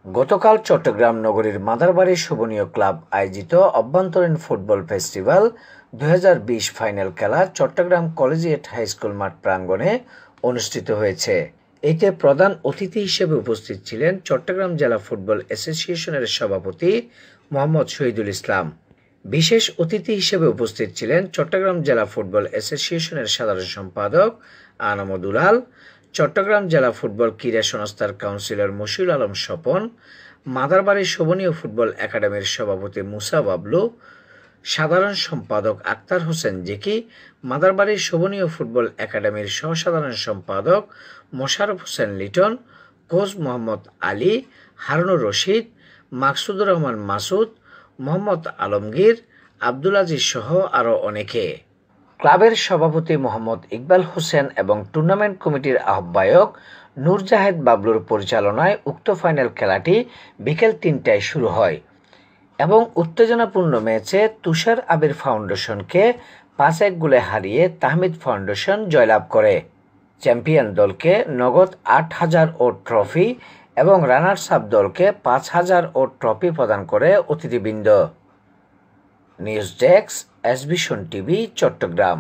গতকাল চট্টগ্রাম নগরীর মাদারবাড়ি শোভনীয় ক্লাব আয়োজিত অভ্যন্তরীণ ফুটবল ফেস্টিভ্যাল ২০২০ ফাইনাল খেলা চট্টগ্রাম কলেজিয়েট হাইস্কুল মাঠ প্রাঙ্গণে অনুষ্ঠিত হয়েছে। এতে প্রধান অতিথি হিসেবে উপস্থিত ছিলেন চট্টগ্রাম জেলা ফুটবল অ্যাসোসিয়েশনের সভাপতি মোহাম্মদ শহীদুল ইসলাম। বিশেষ অতিথি হিসেবে উপস্থিত ছিলেন চট্টগ্রাম জেলা ফুটবল অ্যাসোসিয়েশনের সাধারণ সম্পাদক আনামুল উলাল, চট্টগ্রাম জেলা ফুটবল ক্রীড়া সংস্থার কাউন্সিলর মশিউল আলম স্বপন, মাদারবাড়ি শোভনীয় ফুটবল একাডেমির সভাপতি মুসা বাবলু, সাধারণ সম্পাদক আক্তার হোসেন জেকি, মাদারবাড়ি শোভনীয় ফুটবল একাডেমির সহসাধারণ সম্পাদক মোশাররফ হোসেন লিটন, কোচ মোহাম্মদ আলী, হারুনুর রশিদ, মাকসুদুর রহমান মাসুদ, মোহাম্মদ আলমগীর, আব্দুল আজিজ সহ আরও অনেকে। ক্লাবের সভাপতি মোহাম্মদ ইকবাল হোসেন এবং টুর্নামেন্ট কমিটির আহ্বায়ক নূর জাহেদ বাবলুর পরিচালনায় উক্ত ফাইনাল খেলাটি বিকেল ৩টায় শুরু হয় এবং উত্তেজনাপূর্ণ ম্যাচে তুষার আবির ফাউন্ডেশনকে ৫-১ গোলে হারিয়ে তাহমিদ ফাউন্ডেশন জয়লাভ করে। চ্যাম্পিয়ন দলকে নগদ ৮,০০০ ও ট্রফি এবং রানার্স আপ দলকে ৫,০০০ ও ট্রফি প্রদান করে অতিথিবৃন্দ। নিউজ ডেস্ক, এসবিশন টিভি, চট্টগ্রাম।